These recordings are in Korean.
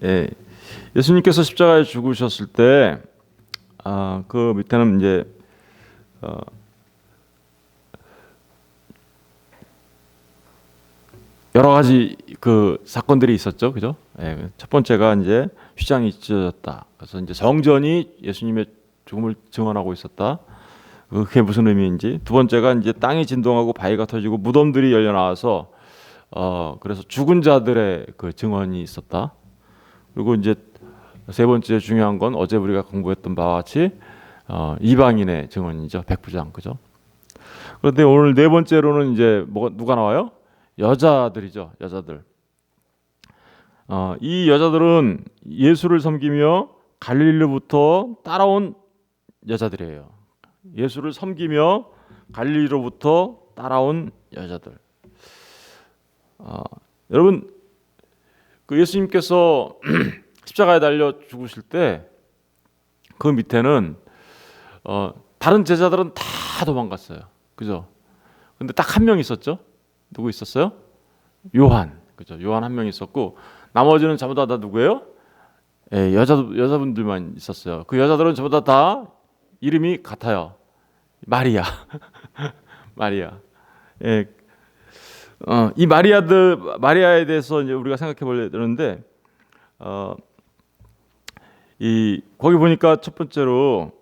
예, 예수님께서 십자가에 죽으셨을 때, 그 밑에는 이제 여러 가지 그 사건들이 있었죠, 그죠? 예, 첫 번째가 이제 휘장이 찢어졌다. 그래서 이제 성전이 예수님의 죽음을 증언하고 있었다. 그게 무슨 의미인지. 두 번째가 이제 땅이 진동하고 바위가 터지고 무덤들이 열려 나와서 그래서 죽은 자들의 그 증언이 있었다. 그리고 이제 세 번째 중요한 건 어제 우리가 공부했던 바와 같이 이방인의 증언이죠. 백부장, 그죠? 그런데 오늘 네 번째로는 이제 누가 나와요? 여자들이죠. 여자들. 이 여자들은 예수를 섬기며 갈릴리로부터 따라온 여자들이에요. 예수를 섬기며 갈릴리로부터 따라온 여자들. 여러분, 그 예수님께서 십자가에 달려 죽으실 때 그 밑에는 다른 제자들은 다 도망갔어요. 그죠? 근데 딱 한 명 있었죠? 누구 있었어요? 요한. 그죠? 요한 한 명 있었고 나머지는 전부 다 누구예요? 예, 여자분들만 있었어요. 그 여자들은 전부 다 이름이 같아요. 마리아. 마리아. 예. 이 마리아에 대해서 이제 우리가 생각해 보려는데 거기 보니까 첫 번째로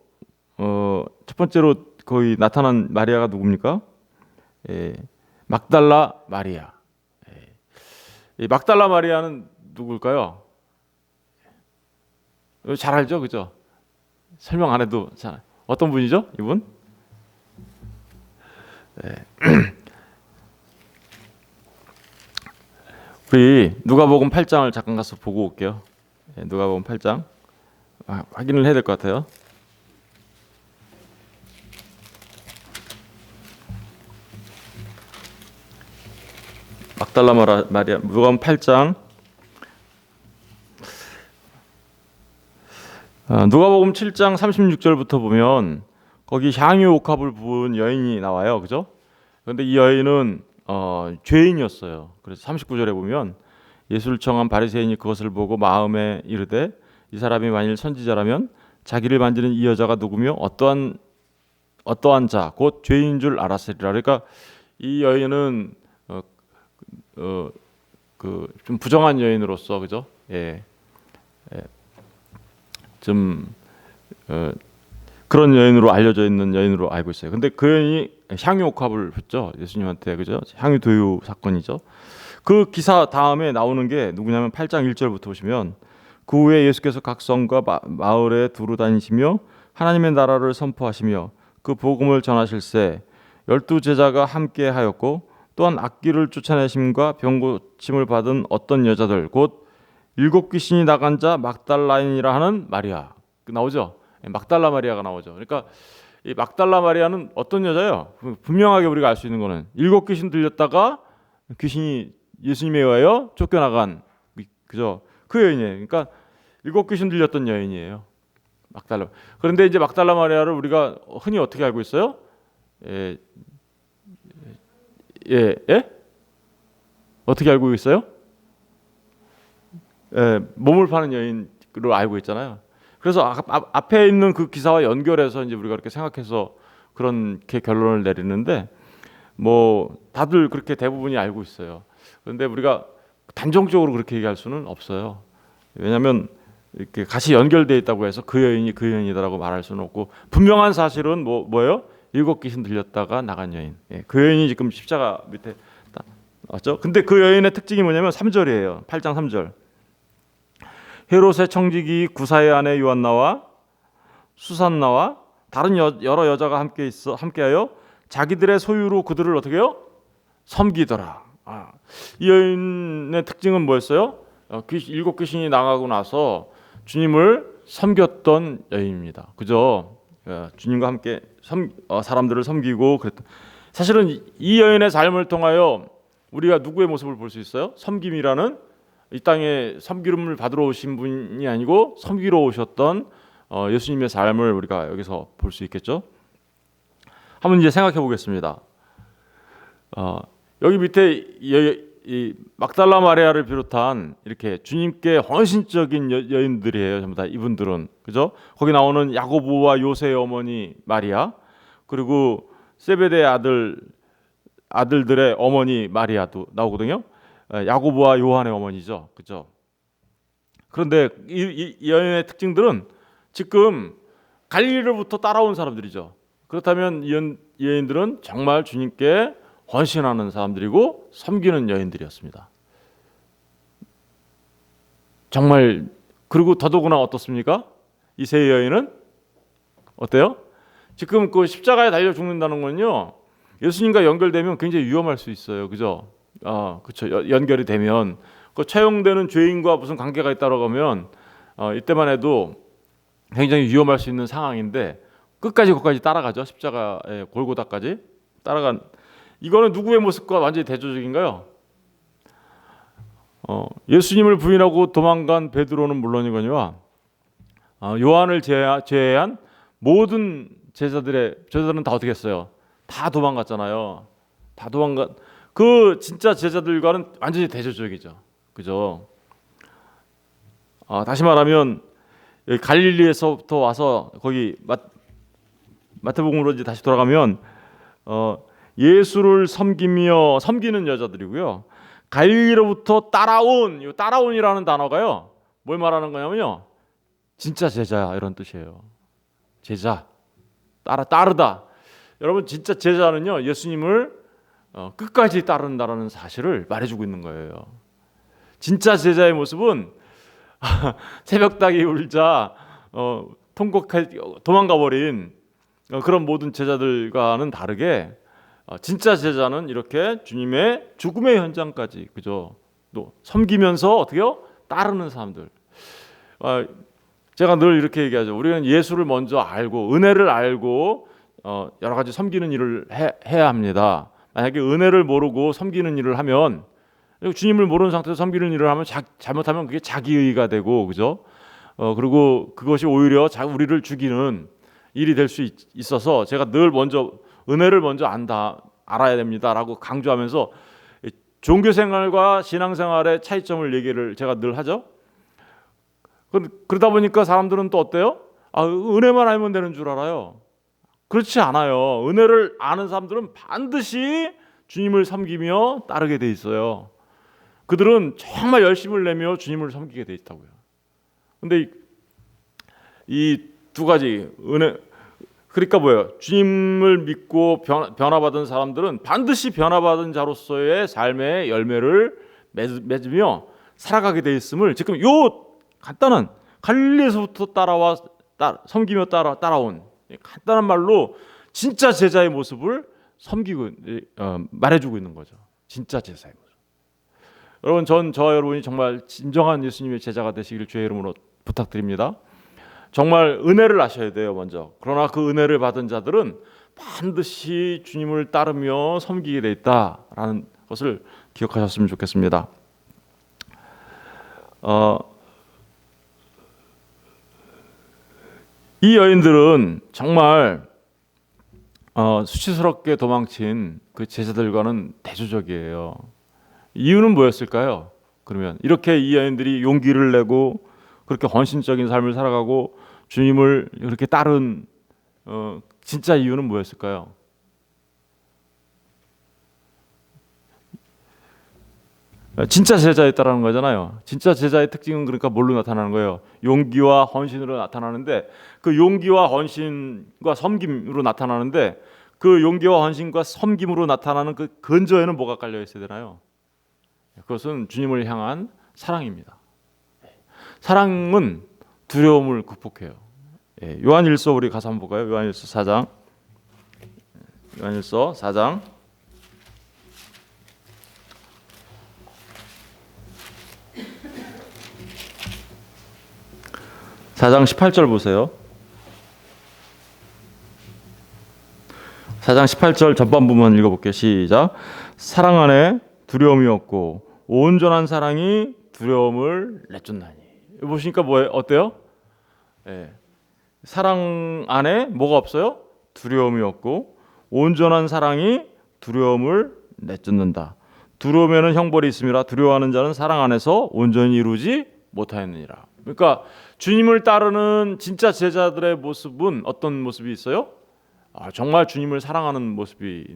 거기 나타난 마리아가 누굽니까? 예, 막달라 마리아. 이 막달라 마리아는 누굴까요? 잘 알죠, 그죠? 설명 안 해도 잘 어떤 분이죠, 이분? 네. 우리 누가복음 8장을 잠깐 가서 보고 올게요. 네, 누가복음 8장 확인을 해야 될 것 같아요. 막달라 마리아 누가복음 8장 누가복음 7장 36절부터 보면 거기 향유 옥합을 부은 여인이 나와요, 그죠? 그런데 이 여인은 죄인이었어요. 그래서 39절에 보면 예수를 청한 바리새인이 그것을 보고 마음에 이르되 이 사람이 만일 선지자라면 자기를 만지는 이 여자가 누구며 어떠한 자 곧 죄인 줄 알았으리라. 그러니까 이 여인은 그 좀 부정한 여인으로서, 그죠? 예, 좀 그런 여인으로 알려져 있는 여인으로 알고 있어요. 근데 그 여인이 향유 옥합을 줬죠, 예수님한테, 그죠? 향유 도유 사건이죠. 그 기사 다음에 나오는 게 누구냐면 8장 1절부터 보시면 그 후에 예수께서 각 성과 마을에 두루 다니시며 하나님의 나라를 선포하시며 그 복음을 전하실세 12 제자가 함께 하였고 또한 악귀를 쫓아내심과 병 고침을 받은 어떤 여자들 곧 7 귀신이 나간 자 막달라인이라 하는 마리아 나오죠. 막달라 마리아가 나오죠. 그러니까 이 막달라 마리아는 어떤 여자예요? 분명하게 우리가 알 수 있는 거는 7 귀신 들렸다가 귀신이 예수님에 의하여 쫓겨나간, 그죠? 그 여인이에요. 그러니까 7 귀신 들렸던 여인이에요. 막달라. 그런데 이제 막달라 마리아를 우리가 흔히 어떻게 알고 있어요? 예, 어떻게 알고 있어요? 예, 몸을 파는 여인으로 알고 있잖아요. 그래서 앞에 있는 그 기사와 연결해서 이제 우리가 그렇게 생각해서 그렇게 결론을 내리는데 뭐 다들 그렇게 대부분이 알고 있어요. 그런데 우리가 단정적으로 그렇게 얘기할 수는 없어요. 왜냐하면 이렇게 같이 연결되어 있다고 해서 그 여인이 그 여인이다라고 말할 수는 없고 분명한 사실은 뭐예요? 7 귀신 들렸다가 나간 여인. 예, 그 여인이 지금 십자가 밑에 딱 왔죠. 근데 그 여인의 특징이 뭐냐면 3절이에요. 8장 3절. 헤롯의 청지기 구사의 아내 요한나와 수산나와 다른 여러 여자가 함께하여 자기들의 소유로 그들을 어떻게 해요? 섬기더라. 이 여인의 특징은 뭐였어요? 7 귀신이 나가고 나서 주님을 섬겼던 여인입니다. 그죠? 주님과 함께 사람들을 섬기고 그랬던. 사실은 이 여인의 삶을 통하여 우리가 누구의 모습을 볼 수 있어요? 섬김이라는 이 땅에 섬기름을 받으러 오신 분이 아니고 섬기러 오셨던 예수님의 삶을 우리가 여기서 볼 수 있겠죠. 한번 이제 생각해 보겠습니다. 여기 밑에 이 막달라 마리아를 비롯한 이렇게 주님께 헌신적인 여인들이에요. 전부 다 이분들은, 그죠? 거기 나오는 야고보와 요새의 어머니 마리아, 그리고 세베대 아들들의 어머니 마리아도 나오거든요. 야고보와 요한의 어머니죠, 그죠? 그런데 이 여인의 특징들은 지금 갈릴리로부터 따라온 사람들이죠. 그렇다면 이 여인들은 정말 주님께 헌신하는 사람들이고 섬기는 여인들이었습니다. 정말. 그리고 더더구나 어떻습니까? 이 세 여인은 어때요? 지금 그 십자가에 달려 죽는다는 건요, 예수님과 연결되면 굉장히 위험할 수 있어요, 그죠? 그렇죠. 연결이 되면 그 처형되는 죄인과 무슨 관계가 있다고 하면 이때만 해도 굉장히 위험할 수 있는 상황인데 거기까지 따라가죠. 십자가의 골고다까지 따라간. 이거는 누구의 모습과 완전히 대조적인가요? 예수님을 부인하고 도망간 베드로는 물론이거니와 요한을 제외한 모든 제자들은 다 어떻게 했어요? 다 도망갔잖아요. 다 도망간 그 진짜 제자들과는 완전히 대조적이죠, 그죠? 다시 말하면 갈릴리에서부터 와서 거기 마태복음으로 이제 다시 돌아가면 예수를 섬기는 여자들이고요. 갈릴리로부터 따라온이라는 단어가요, 뭘 말하는 거냐면요, 진짜 제자야 이런 뜻이에요. 제자, 따르다. 여러분, 진짜 제자는요, 예수님을 끝까지 따른다라는 사실을 말해주고 있는 거예요. 진짜 제자의 모습은 새벽닭이 울자 도망가 버린 그런 모든 제자들과는 다르게 진짜 제자는 이렇게 주님의 죽음의 현장까지, 그죠? 또 섬기면서 어떻게요? 따르는 사람들. 제가 늘 이렇게 얘기하죠. 우리는 예수를 먼저 알고 은혜를 알고 여러 가지 섬기는 일을 해야 합니다. 만약에 은혜를 모르고 섬기는 일을 하면, 주님을 모르는 상태에서 섬기는 일을 하면 잘못하면 그게 자기의가 되고, 그죠? 그리고 그것이 오히려 우리를 죽이는 일이 될 수 있어서 제가 늘 먼저 은혜를 먼저 알아야 됩니다라고 강조하면서 종교 생활과 신앙 생활의 차이점을 얘기를 제가 늘 하죠. 그러다 보니까 사람들은 또 어때요? 은혜만 알면 되는 줄 알아요. 그렇지 않아요. 은혜를 아는 사람들은 반드시 주님을 섬기며 따르게 돼 있어요. 그들은 정말 열심을 내며 주님을 섬기게 돼 있다고요. 근데 이 두 가지 은혜, 그러니까 뭐예요? 주님을 믿고 변화받은 사람들은 반드시 변화받은 자로서의 삶의 열매를 맺으며 살아가게 돼 있음을 지금 요 간단한 갈릴리에서부터 섬기며 따라온 간단한 말로 진짜 제자의 모습을 말해주고 있는 거죠. 진짜 제자의 모습. 여러분, 저와 여러분이 정말 진정한 예수님의 제자가 되시길 주의 이름으로 부탁드립니다. 정말 은혜를 아셔야 돼요, 먼저. 그러나 그 은혜를 받은 자들은 반드시 주님을 따르며 섬기게 돼 있다라는 것을 기억하셨으면 좋겠습니다. 이 여인들은 정말 수치스럽게 도망친 그 제자들과는 대조적이에요. 이유는 뭐였을까요? 그러면 이렇게 이 여인들이 용기를 내고 그렇게 헌신적인 삶을 살아가고 주님을 그렇게 따른 진짜 이유는 뭐였을까요? 진짜 제자였다라는 거잖아요. 진짜 제자의 특징은 그러니까 뭘로 나타나는 거예요? 용기와 헌신으로 나타나는데, 그 용기와 헌신과 섬김으로 나타나는데, 그 용기와 헌신과 섬김으로 나타나는 그 근저에는 뭐가 깔려 있어야 되나요? 그것은 주님을 향한 사랑입니다. 사랑은 두려움을 극복해요. 요한일서 우리 가서 한번 볼까요? 요한일서 4장. 요한일서 4장. 4장 18절 보세요. 4장 18절 전반부만 읽어볼게요. 시작. 사랑 안에 두려움이 없고 온전한 사랑이 두려움을 내쫓나니. 보시니까 어때요? 사랑 안에 뭐가 없어요? 두려움이 없고 온전한 사랑이 두려움을 내쫓는다. 두려움에는 형벌이 있음이라 두려워하는 자는 사랑 안에서 온전히 이루지 못하였느니라. 그러니까 주님을 따르는 진짜 제자들의 모습은 어떤 모습이 있어요? 정말 주님을 사랑하는 모습이,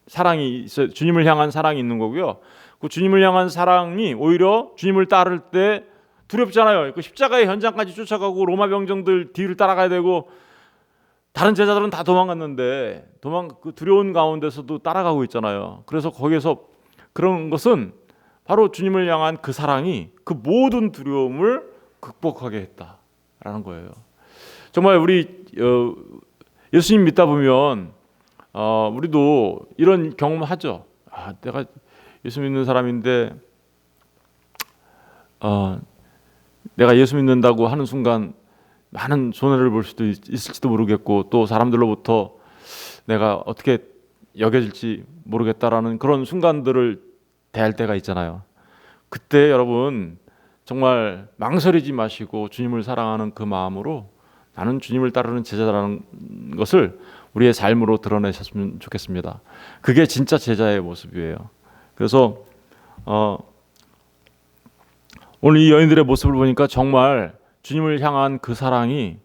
사랑이 있어요. 주님을 향한 사랑이 있는 거고요. 그 주님을 향한 사랑이 오히려 주님을 따를 때 두렵잖아요. 그 십자가의 현장까지 쫓아가고 로마 병정들 뒤를 따라가야 되고, 다른 제자들은 다 도망갔는데 그 두려운 가운데서도 따라가고 있잖아요. 그래서 거기서 그런 것은 바로 주님을 향한 그 사랑이 그 모든 두려움을 극복하게 했다라는 거예요. 정말 우리 예수님 믿다 보면 우리도 이런 경험하죠. 내가 예수 믿는 사람인데 내가 예수 믿는다고 하는 순간 많은 손해를 볼 수도 있을지도 모르겠고, 또 사람들로부터 내가 어떻게 여겨질지 모르겠다라는 그런 순간들을 대할 때가 있잖아요. 그때 여러분 정말 망설이지 마시고 주님을 사랑하는 그 마음으로 나는 주님을 따르는 제자라는 것을 우리의 삶으로 드러내셨으면 좋겠습니다. 그게 진짜 제자의 모습이에요. 그래서 오늘 이 여인들의 모습을 보니까 정말 주님을 향한 그 사랑이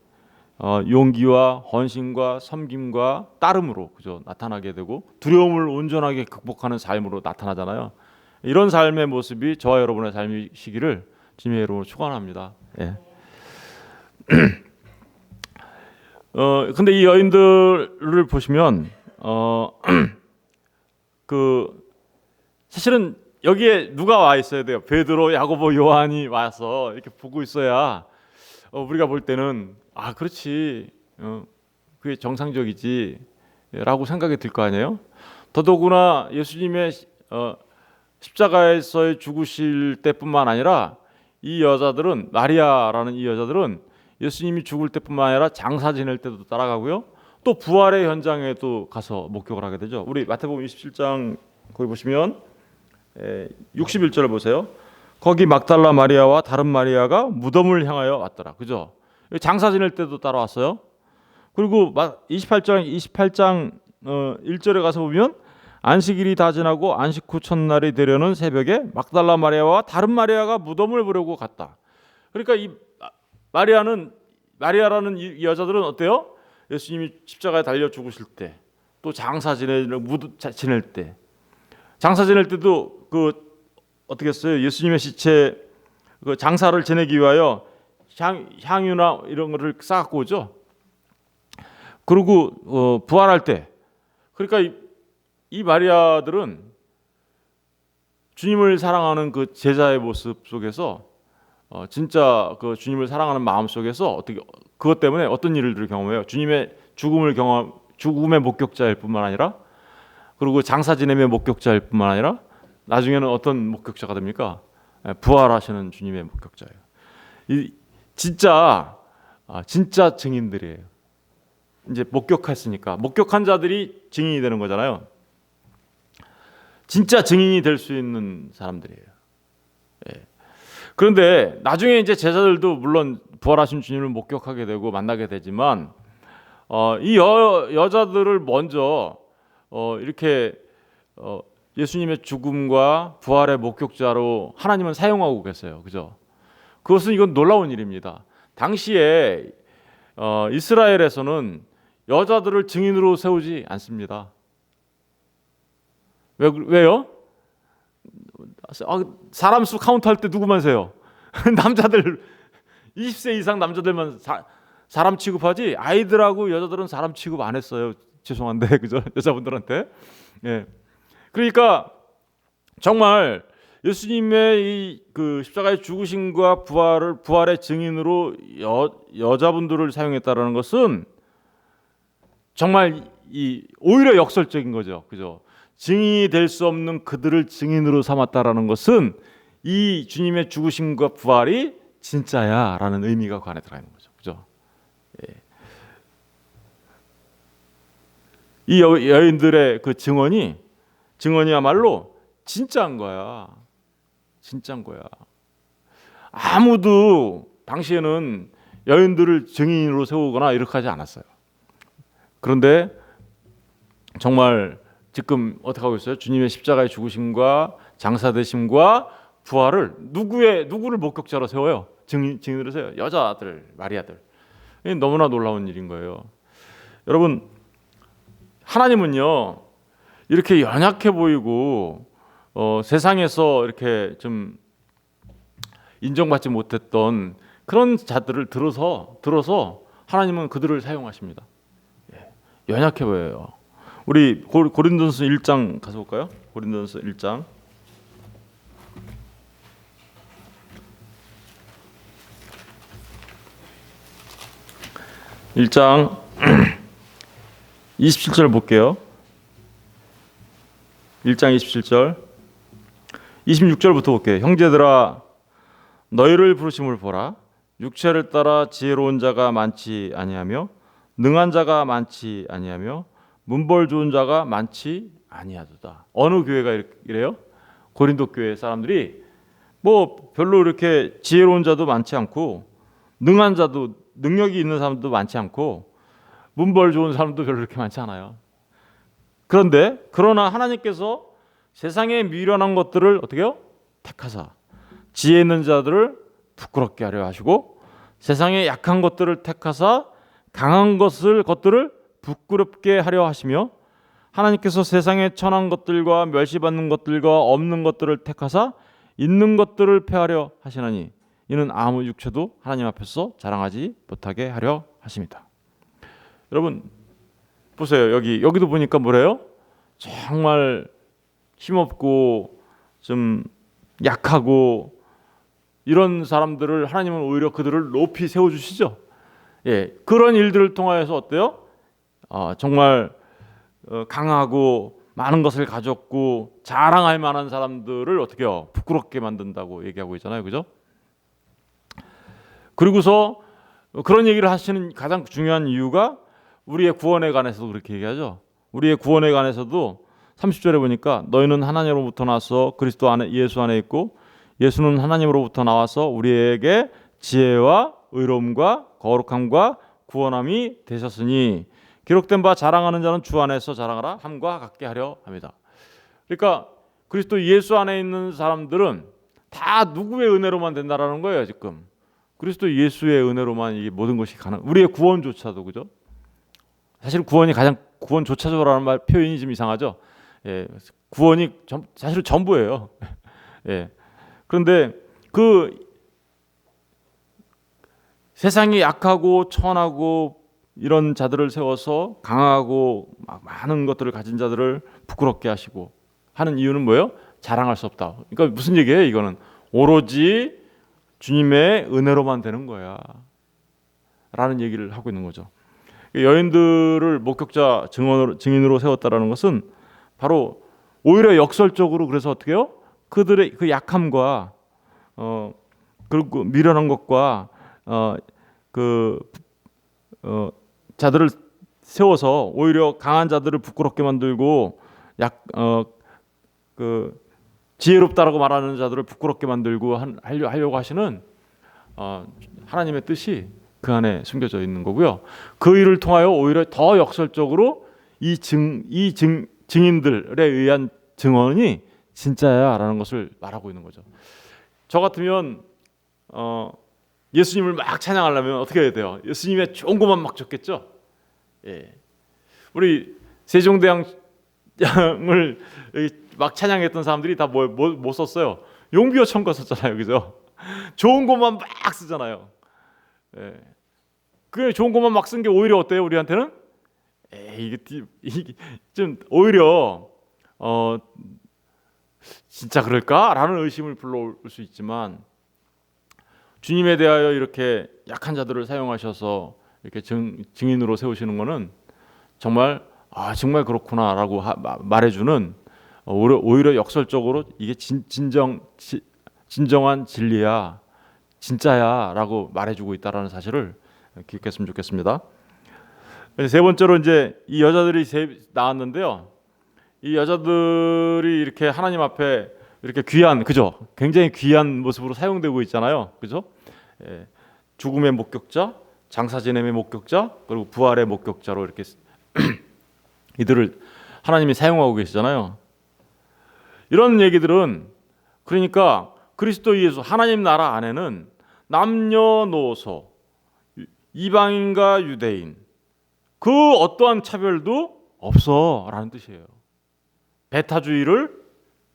용기와 헌신과 섬김과 따름으로 그죠 나타나게 되고, 두려움을 온전하게 극복하는 삶으로 나타나잖아요. 이런 삶의 모습이 저와 여러분의 삶이시기를 주님의 이름으로 축원합니다. 예. 근데 이 여인들을 보시면 사실은 여기에 누가 와 있어야 돼요? 베드로, 야고보, 요한이 와서 이렇게 보고 있어야 우리가 볼 때는 그렇지, 그게 정상적이지 라고 생각이 들 거 아니에요? 더더구나 예수님의 십자가에서 죽으실 때뿐만 아니라 이 여자들은, 마리아라는 이 여자들은 예수님이 죽을 때뿐만 아니라 장사 지낼 때도 따라가고요, 또 부활의 현장에도 가서 목격을 하게 되죠. 우리 마태복음 27장 거기 보시면 61절을 보세요. 거기 막달라 마리아와 다른 마리아가 무덤을 향하여 왔더라. 그죠? 장사 지낼 때도 따라왔어요. 그리고 28장 1절에 가서 보면 안식일이 다 지나고 안식 후 첫날이 되려는 새벽에 막달라 마리아와 다른 마리아가 무덤을 보려고 갔다. 그러니까 이 마리아라는 이 여자들은 어때요? 예수님이 십자가에 달려 죽으실 때, 또 장사 지낼 때, 장사 지낼 때도 어떻게 했어요? 예수님의 시체 장사를 지내기 위하여 향유나 이런 거를 싸갖고 오죠. 그리고 부활할 때, 그러니까 이 마리아들은 주님을 사랑하는 그 제자의 모습 속에서 진짜 그 주님을 사랑하는 마음 속에서 그것 때문에 어떤 일들을 경험해요? 주님의 죽음의 목격자일 뿐만 아니라, 그리고 장사 지냄의 목격자일 뿐만 아니라 나중에는 어떤 목격자가 됩니까? 부활하시는 주님의 목격자예요. 진짜 증인들이에요. 이제 목격했으니까 목격한 자들이 증인이 되는 거잖아요. 진짜 증인이 될 수 있는 사람들이에요. 그런데 나중에 이제 제자들도 물론 부활하신 주님을 목격하게 되고 만나게 되지만 이 여자들을 먼저 이렇게 예수님의 죽음과 부활의 목격자로 하나님은 사용하고 계세요. 그죠? 이건 놀라운 일입니다. 당시에 이스라엘에서는 여자들을 증인으로 세우지 않습니다. 왜요? 사람 수 카운트할 때 누구만 세요? 남자들 20세 이상 남자들만 사람 취급하지, 아이들하고 여자들은 사람 취급 안 했어요. 죄송한데 그죠? 여자분들한테. 예. 그러니까 정말 예수님의 그 십자가의 죽으심과 부활의 증인으로 여자분들을 사용했다라는 것은 정말 오히려 역설적인 거죠. 그죠? 증인이 될 수 없는 그들을 증인으로 삼았다라는 것은 이 주님의 죽으심과 부활이 진짜야라는 의미가 그 안에 들어 있는 거죠. 그죠? 예. 이 여인들의 그 증언이야말로 진짜인 거야. 진짜인 거야. 아무도 당시에는 여인들을 증인으로 세우거나 이렇게 하지 않았어요. 그런데 정말 지금 어떻게 하고 있어요? 주님의 십자가의 죽으심과 장사되심과 부활을 누구를 목격자로 세워요? 증인으로 세워요. 여자들, 마리아들. 이게 너무나 놀라운 일인 거예요. 여러분, 하나님은요 이렇게 연약해 보이고 세상에서 이렇게 좀 인정받지 못했던 그런 자들을 들어서 하나님은 그들을 사용하십니다. 연약해 보여요. 우리 고린도전서 1장 가서 볼까요? 고린도전서 1장 1장 27절 볼게요. 1장 27절 26절부터 볼게요. 형제들아 너희를 부르심을 보라. 육체를 따라 지혜로운 자가 많지 아니하며 능한 자가 많지 아니하며 문벌 좋은 자가 많지 아니하도다. 어느 교회가 이래요? 고린도 교회 사람들이 뭐 별로 이렇게 지혜로운 자도 많지 않고 능한 자도 능력이 있는 사람도 많지 않고 문벌 좋은 사람도 별로 그렇게 많지 않아요. 그러나 하나님께서 세상에 미련한 것들을 어떻게 해요? 택하사 지혜 있는 자들을 부끄럽게 하려 하시고 세상에 약한 것들을 택하사 강한 것들을 부끄럽게 하려 하시며 하나님께서 세상에 천한 것들과 멸시받는 것들과 없는 것들을 택하사 있는 것들을 폐하려 하시나니 이는 아무 육체도 하나님 앞에서 자랑하지 못하게 하려 하십니다. 여러분 보세요. 여기도 보니까 뭐래요? 정말 힘없고 좀 약하고 이런 사람들을 하나님은 오히려 그들을 높이 세워주시죠. 그런 일들을 통하여서 어때요? 정말 강하고 많은 것을 가졌고 자랑할 만한 사람들을 어떻게 해요? 부끄럽게 만든다고 얘기하고 있잖아요. 그죠? 그리고서 그런 얘기를 하시는 가장 중요한 이유가 우리의 구원에 관해서도 그렇게 얘기하죠. 우리의 구원에 관해서도 30절에 보니까 너희는 하나님으로부터 나서 그리스도 안에 예수 안에 있고 예수는 하나님으로부터 나와서 우리에게 지혜와 의로움과 거룩함과 구원함이 되셨으니 기록된 바 자랑하는 자는 주 안에서 자랑하라 함과 같게 하려 합니다. 그러니까 그리스도 예수 안에 있는 사람들은 다 누구의 은혜로만 된다라는 거예요. 지금 그리스도 예수의 은혜로만 이게 모든 것이 가능. 우리의 구원조차도 그죠? 사실 구원조차도라는 말 표현이 좀 이상하죠. 구원이 사실은 전부예요. 그런데 그 세상이 약하고 천하고 이런 자들을 세워서 강하고 많은 것들을 가진 자들을 부끄럽게 하시고 하는 이유는 뭐예요? 자랑할 수 없다. 그러니까 무슨 얘기예요? 이거는 오로지 주님의 은혜로만 되는 거야 라는 얘기를 하고 있는 거죠. 여인들을 목격자 증인으로 세웠다라는 것은 바로 오히려 역설적으로 그래서 어떻게 해요? 그들의 그 약함과 그리고 미련한 것과 자들을 세워서 오히려 강한 자들을 부끄럽게 만들고 지혜롭다라고 말하는 자들을 부끄럽게 만들고 하려고 하시는 하나님의 뜻이 그 안에 숨겨져 있는 거고요. 그 일을 통하여 오히려 더 역설적으로 이 증인들에 의한 증언이 진짜야라는 것을 말하고 있는 거죠. 저 같으면 예수님을 막 찬양하려면 어떻게 해야 돼요? 예수님의 좋은 것만 막 적겠죠. 우리 세종대왕을 막 찬양했던 사람들이 다 뭐 썼어요? 용비어 청가 썼잖아요, 그죠? 좋은 것만 막 쓰잖아요. 그 좋은 것만 막 쓴 게 오히려 어때요? 우리한테는 이게 좀 오히려 진짜 그럴까라는 의심을 불러올 수 있지만 주님에 대하여 이렇게 약한 자들을 사용하셔서 이렇게 증인으로 세우시는 것은 정말 정말 그렇구나라고 말해주는 오히려 역설적으로 이게 진정한 진리야, 진짜야라고 말해주고 있다라는 사실을 기억했으면 좋겠습니다. 세 번째로 이제 이 여자들이 나왔는데요. 이 여자들이 이렇게 하나님 앞에 이렇게 귀한, 그죠? 굉장히 귀한 모습으로 사용되고 있잖아요, 그죠? 죽음의 목격자, 장사 지냄의 목격자, 그리고 부활의 목격자로 이렇게 이들을 하나님이 사용하고 계시잖아요. 이런 얘기들은 그러니까 그리스도 예수 하나님 나라 안에는 남녀노소, 이방인과 유대인 그 어떠한 차별도 없어라는 뜻이에요. 배타주의를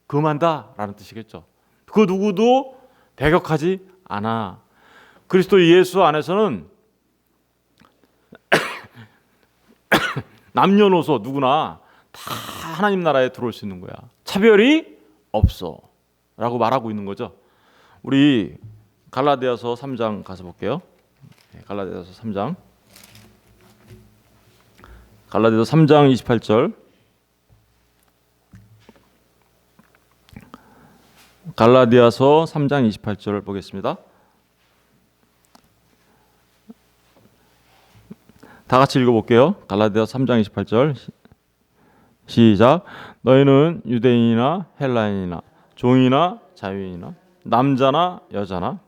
금한다라는 뜻이겠죠. 그 누구도 배격하지 않아. 그리스도 예수 안에서는 남녀노소 누구나 다 하나님 나라에 들어올 수 있는 거야. 차별이 없어 라고 말하고 있는 거죠. 우리 갈라디아서 3장 가서 볼게요. 갈라디아서 3장 28절. 갈라디아서 3장 28절 보겠습니다. 다 같이 읽어볼게요. 갈라디아서 3장 28절 시작. 너희는 유대인이나 헬라인이나 종이나 자유인이나 남자나 여자나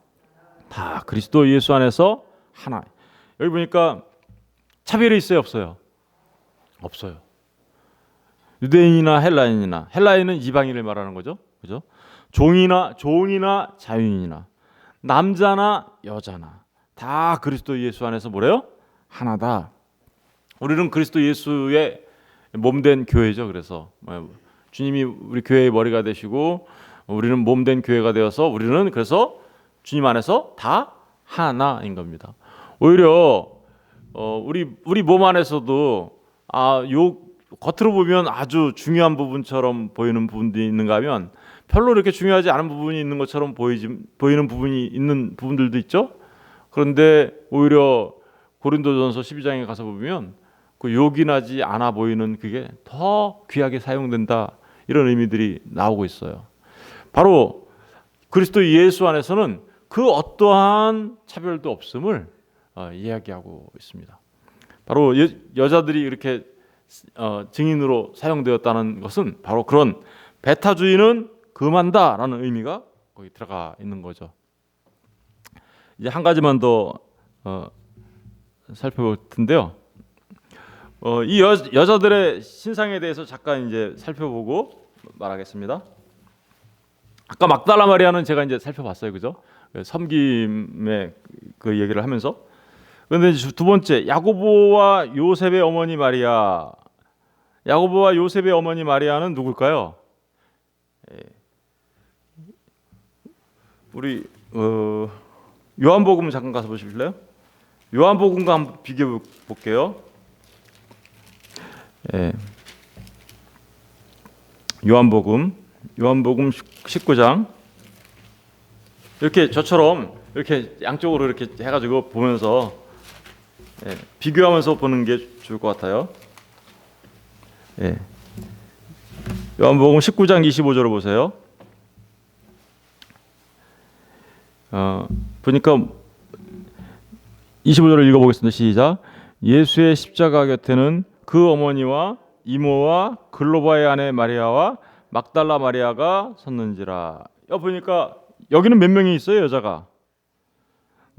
다 그리스도 예수 안에서 하나. 여기 보니까 차별이 있어요, 없어요? 없어요. 유대인이나 헬라인이나, 헬라인은 이방인을 말하는 거죠, 그죠? 종이나 자유인이나 남자나 여자나 다 그리스도 예수 안에서 뭐래요? 하나다. 우리는 그리스도 예수의 몸된 교회죠. 그래서 주님이 우리 교회의 머리가 되시고 우리는 몸된 교회가 되어서 우리는 그래서 주님 안에서 다 하나인 겁니다. 오히려 우리 몸 안에서도 요 겉으로 보면 아주 중요한 부분처럼 보이는 부분도 있는가 하면 별로 이렇게 중요하지 않은 부분이 있는 것처럼 보이는 부분이 있는 부분들도 있죠. 그런데 오히려 고린도전서 12장에 가서 보면 그 요긴하지 않아 보이는 그게 더 귀하게 사용된다, 이런 의미들이 나오고 있어요. 바로 그리스도 예수 안에서는 그 어떠한 차별도 없음을 이야기하고 있습니다. 바로 여자들이 이렇게 증인으로 사용되었다는 것은 바로 그런 배타주의는 금한다라는 의미가 거기 들어가 있는 거죠. 이제 한 가지만 더 살펴볼 텐데요. 이 여자들의 신상에 대해서 잠깐 이제 살펴보고 말하겠습니다. 아까 막달라 마리아는 제가 이제 살펴봤어요, 그죠? 섬김의 그 얘기를 하면서. 그런데 두 번째, 야고보와 요셉의 어머니 마리아. 야고보와 요셉의 어머니 마리아는 누굴까요? 우리 요한복음 잠깐 가서 보실래요? 요한복음과 한번 비교해 볼게요. 요한복음 19장. 이렇게 저처럼 이렇게 양쪽으로 이렇게 해가지고 보면서 비교하면서 보는 게 좋을 것 같아요. 요한복음 19장 25절을 보세요. 보니까 25절을 읽어보겠습니다. 시작. 예수의 십자가 곁에는 그 어머니와 이모와 글로바의 아내 마리아와 막달라 마리아가 섰는지라. 보니까 여기는 몇 명이 있어요? 여자가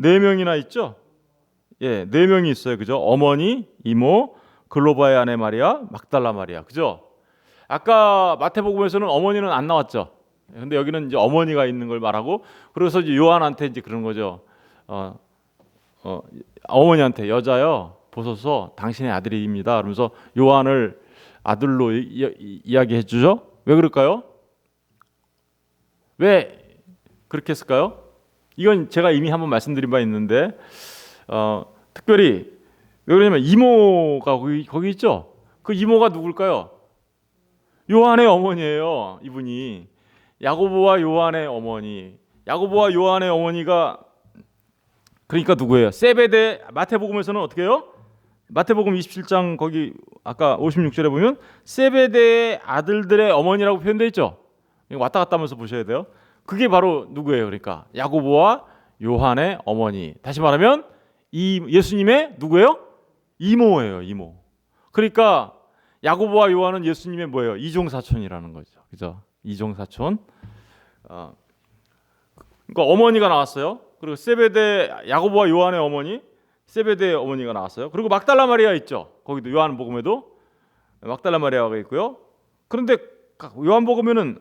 4명이나 있죠? 4명이 있어요. 그죠? 어머니, 이모, 글로바의 아내 마리아, 막달라 마리아. 그죠? 아까 마태복음에서는 어머니는 안 나왔죠. 근데 여기는 이제 어머니가 있는 걸 말하고, 그래서 이제 요한한테 이제 그런 거죠. 어머니한테 여자요, 보소서 당신의 아들입니다. 그러면서 요한을 아들로 이야기해 주죠. 왜 그럴까요? 왜 그렇게 했을까요? 이건 제가 이미 한번 말씀드린 바 있는데 특별히 왜 그러냐면 이모가 거기 있죠. 그 이모가 누굴까요? 요한의 어머니예요. 이분이 야고보와 요한의 어머니. 야고보와 요한의 어머니가 그러니까 누구예요? 세베대. 마태복음에서는 어떻게 해요? 마태복음 27장 거기 아까 56절에 보면 세베대의 아들들의 어머니라고 표현되어 있죠. 왔다 갔다 하면서 보셔야 돼요. 그게 바로 누구예요? 그러니까 야고보와 요한의 어머니. 다시 말하면 이 예수님의 누구예요? 이모예요. 이모. 그러니까 야고보와 요한은 예수님의 뭐예요? 이종사촌이라는 거죠. 그죠? 이종사촌. 그러니까 어머니가 나왔어요. 그리고 세베대 야고보와 요한의 어머니, 세베대의 어머니가 나왔어요. 그리고 막달라 마리아 있죠. 거기도 요한복음에도 막달라 마리아가 있고요. 그런데 요한복음에는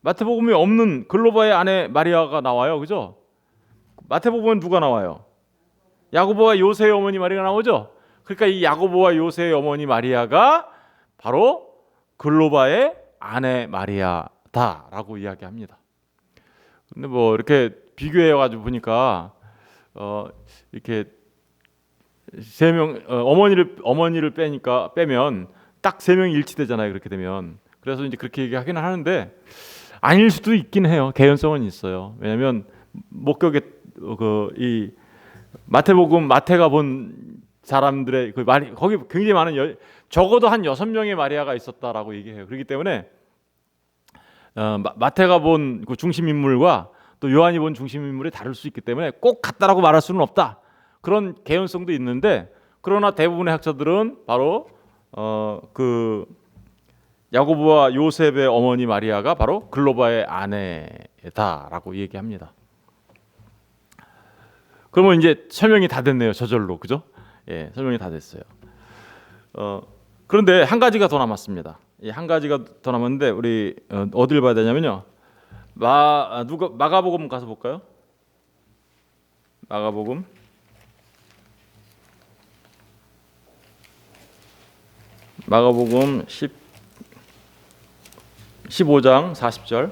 마태복음에 없는 글로바의 아내 마리아가 나와요, 그죠? 마태복음은 누가 나와요? 야고보와 요새의 어머니 마리아가 나오죠. 그러니까 이 야고보와 요새의 어머니 마리아가 바로 글로바의 아내 마리아다라고 이야기합니다. 근데 뭐 이렇게 비교해가지고 보니까 이렇게 세 명 어머니를 빼면 딱 세 명이 일치되잖아요. 그렇게 되면 그래서 이제 그렇게 얘기하기는 하는데 아닐 수도 있긴 해요. 개연성은 있어요. 왜냐하면 목격에 이 마태복음 마태가 본 사람들의 그 말이 거기 굉장히 많은 적어도 한 6명의 마리아가 있었다라고 얘기해요. 그렇기 때문에 마태가 본 그 중심 인물과 또 요한이 본 중심 인물이 다를 수 있기 때문에 꼭 같다라고 말할 수는 없다. 그런 개연성도 있는데 그러나 대부분의 학자들은 바로 그 야고보와 요셉의 어머니 마리아가 바로 글로바의 아내다라고 얘기합니다. 그러면 이제 설명이 다 됐네요. 저절로 그죠? 예, 설명이 다 됐어요. 그런데 한 가지가 더 남았습니다. 한 가지가 더 남았는데 우리 어딜 봐야 되냐면요. 마가복음 가서 볼까요? 마가복음 15장 40절.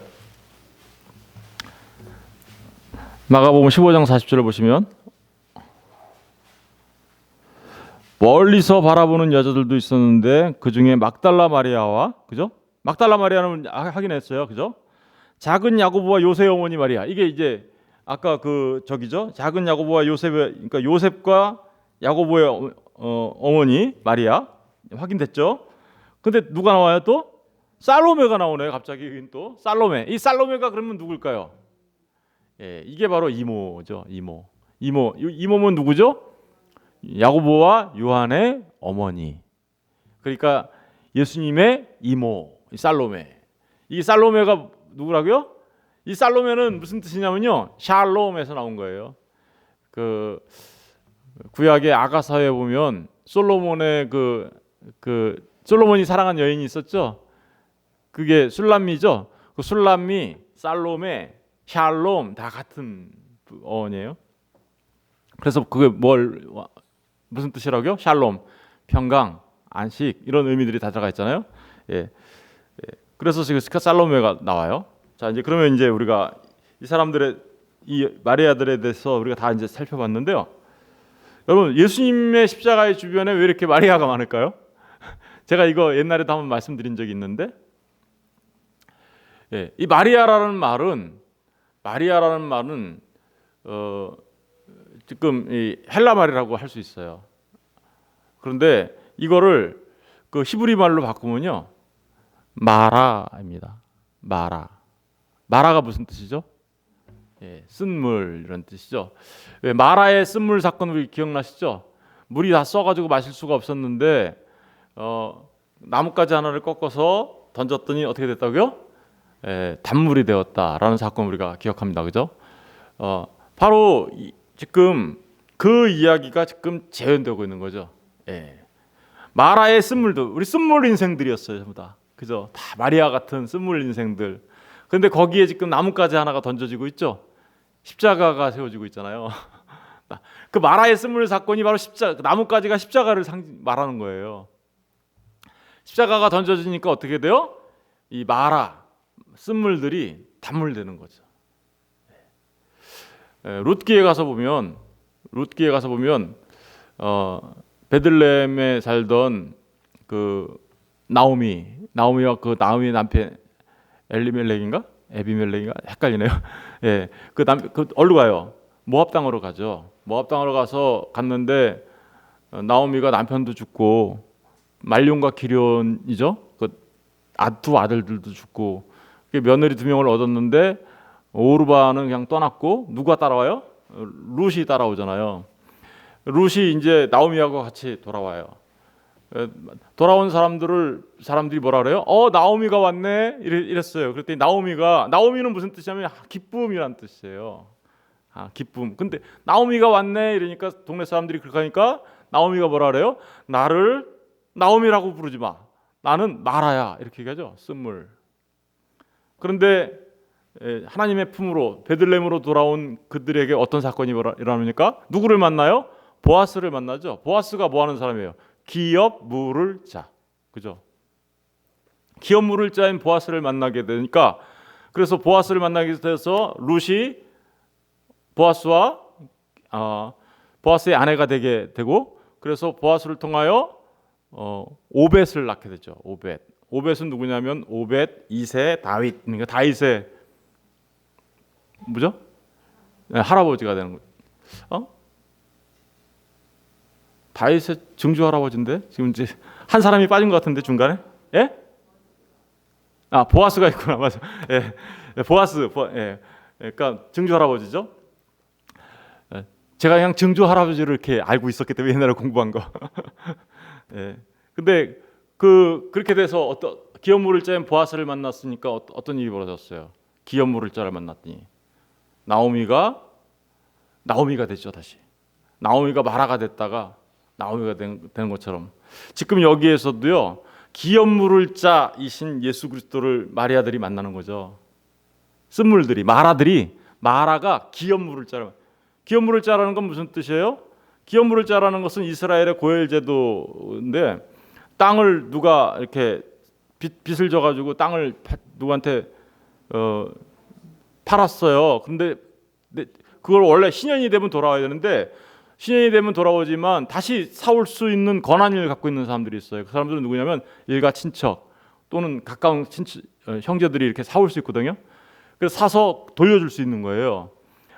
마가복음 15장 40절을 보시면 멀리서 바라보는 여자들도 있었는데 그 중에 막달라 마리아와 그죠? 막달라 마리아는 확인했어요, 그죠? 작은 야고보와 요셉의 어머니 마리아. 이게 이제 아까 그 저기죠? 작은 야고보와 요셉의 그러니까 요셉과 야고보의 어머니 마리아 확인됐죠? 근데 누가 나와요 또? 살로메가 나오네요. 갑자기 또 살로메. 이 살로메가 그러면 누굴까요? 예, 이게 바로 이모죠. 이모면 누구죠? 야고보와 요한의 어머니. 그러니까 예수님의 이모 살로메. 이 살로메가 누구라고요? 이 살로메는 무슨 뜻이냐면요. 샬롬에서 나온 거예요. 그 구약의 아가서에 보면 솔로몬의 그 솔로몬이 사랑한 여인이 있었죠. 그게 술람미죠. 그 술람미, 살로메, 샬롬 다 같은 어원이에요. 그래서 그게 무슨 뜻이라고요? 샬롬, 평강, 안식 이런 의미들이 다 들어가 있잖아요. 예. 그래서 지금 살로메가 나와요. 자, 이제 그러면 이제 우리가 이 사람들의 이 마리아들에 대해서 우리가 다 이제 살펴봤는데요. 여러분, 예수님의 십자가의 주변에 왜 이렇게 마리아가 많을까요? 제가 이거 옛날에도 한번 말씀드린 적이 있는데, 예, 이 마리아라는 말은 지금 이 헬라 말이라고 할 수 있어요. 그런데 이거를 그 히브리 말로 바꾸면요, 마라입니다. 마라가 무슨 뜻이죠? 예, 쓴물 이런 뜻이죠. 왜 마라의 쓴물 사건 우리 기억나시죠? 물이 다 써가지고 마실 수가 없었는데 나뭇가지 하나를 꺾어서 던졌더니 어떻게 됐다고요? 예, 단물이 되었다라는 사건 우리가 기억합니다. 그죠? 바로 지금 그 이야기가 지금 재현되고 있는 거죠. 예. 마라의 쓴물도 우리 쓴물 인생들이었어요, 전부 다. 그죠? 다 마리아 같은 쓴물 인생들. 그런데 거기에 지금 나뭇가지 하나가 던져지고 있죠. 십자가가 세워지고 있잖아요. 그 마라의 쓴물 사건이 바로 나뭇가지가 십자가를 말하는 거예요. 십자가가 던져지니까 어떻게 돼요? 이 마라 쓴물들이 단물되는 거죠. 룻기에 가서 보면 베들레헴에 살던 그 나오미와 그 나오미의 남편 에비멜렉인가 헷갈리네요. 예, 그 어디로 가요? 모압 땅으로 가죠. 모압 땅으로 갔는데 나오미가 남편도 죽고 말론과 기련이죠. 그 두 아들들도 죽고 며느리 2명을 얻었는데 오르바는 그냥 떠났고 누가 따라와요? 룻이 따라오잖아요. 룻이 이제 나오미하고 같이 돌아와요. 돌아온 사람들이 뭐라 그래요? 나오미가 왔네 이랬어요. 그랬더니 나오미는 무슨 뜻이냐면 기쁨이란 뜻이에요. 기쁨. 근데 나오미가 왔네 이러니까 동네 사람들이 그렇게 하니까 나오미가 뭐라 그래요? 나를 나오미라고 부르지 마. 나는 마라야 이렇게 얘기하죠. 쓴물. 그런데 하나님의 품으로 베들레헴으로 돌아온 그들에게 어떤 사건이 일어납니까? 누구를 만나요? 보아스를 만나죠. 보아스가 뭐 하는 사람이에요? 기업 물을 자. 그죠? 기업 물을 자인 보아스를 만나게 되니까, 그래서 보아스를 만나게 돼서 룻이 보아스의 아내가 되게 되고, 그래서 보아스를 통하여 오벳을 낳게 되죠. 오벳은 누구냐면 오벳, 이세, 다윗. 그러니까 다윗의 뭐죠? 네, 할아버지가 되는 거죠. 다윗의 증조 할아버지인데 지금 이제 한 사람이 빠진 것 같은데 중간에? 예? 보아스가 있구나. 맞아. 예, 보아스. 그러니까 증조 할아버지죠. 제가 그냥 증조 할아버지를 이렇게 알고 있었기 때문에 옛날에 공부한 거. 예. 근데 그렇게 돼서 기업 물을 자인 보아스를 만났으니까 어떤 일이 벌어졌어요? 기업 물을 자를 만났더니 나오미가 됐죠. 다시 나오미가 마라가 됐다가 나오미가 된 것처럼 지금 여기에서도요, 기업 물을 자이신 예수 그리스도를 마리아들이 만나는 거죠. 쓴물들이, 마라가 기업 물을 자를. 기업 물을 자라는 건 무슨 뜻이에요? 기업 물을 자라는 것은 이스라엘의 고엘 제도인데, 땅을 누가 이렇게 빚을 져가지고 땅을 누구한테 팔았어요. 근데 그걸 원래 신년이 되면 돌아와야 되는데, 신년이 되면 돌아오지만 다시 사올 수 있는 권한을 갖고 있는 사람들이 있어요. 그 사람들은 누구냐면 일가 친척 또는 가까운 형제들이 이렇게 사올 수 있거든요. 그래서 사서 돌려줄 수 있는 거예요.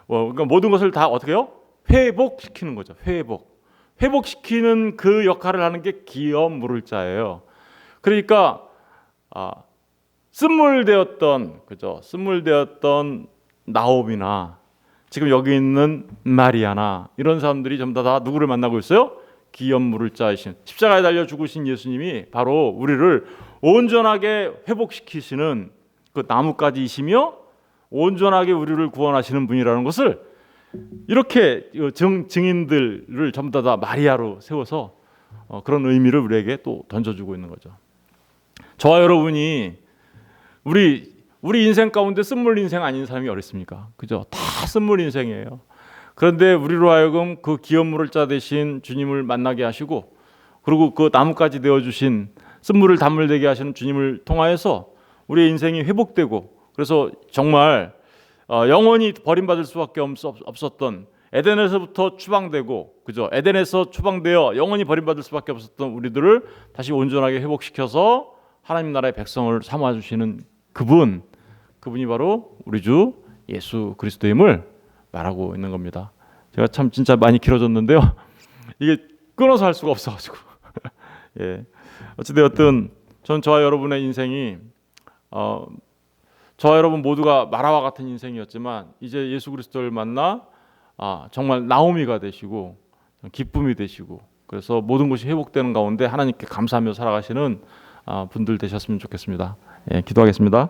그러니까 모든 것을 다 어떻게 해요? 회복시키는 거죠. 회복시키는 그 역할을 하는 게 기업 물을 자예요. 그러니까 쓴물되었던 나오미나 지금 여기 있는 마리아나 이런 사람들이 전부 다 누구를 만나고 있어요? 기업 물을 자이신, 십자가에 달려 죽으신 예수님이 바로 우리를 온전하게 회복시키시는 그 나뭇가지이시며 온전하게 우리를 구원하시는 분이라는 것을 이렇게 증인들을 전부 다 마리아로 세워서 그런 의미를 우리에게 또 던져주고 있는 거죠. 저와 여러분이 우리 인생 가운데 쓴물 인생 아닌 사람이 어디 있습니까? 그죠? 다 쓴물 인생이에요. 그런데 우리로 하여금 그 기업 물을 자 되신 주님을 만나게 하시고, 그리고 그 나뭇가지 되어 주신 쓴물을 단물 되게 하시는 주님을 통하여서 우리의 인생이 회복되고, 그래서 정말 영원히 버림받을 수밖에 없었던 에덴에서부터 추방되고, 그죠? 에덴에서 추방되어 영원히 버림받을 수밖에 없었던 우리들을 다시 온전하게 회복시켜서 하나님 나라의 백성을 삼아 주시는 그분이 바로 우리 주 예수 그리스도임을 말하고 있는 겁니다. 제가 참 진짜 많이 길어졌는데요. 이게 끊어서 할 수가 없어가지고. 예. 어찌되었든 저와 여러분의 인생이 저와 여러분 모두가 마라와 같은 인생이었지만 이제 예수 그리스도를 만나 정말 나오미가 되시고 기쁨이 되시고, 그래서 모든 것이 회복되는 가운데 하나님께 감사하며 살아가시는 분들 되셨으면 좋겠습니다. 예, 기도하겠습니다.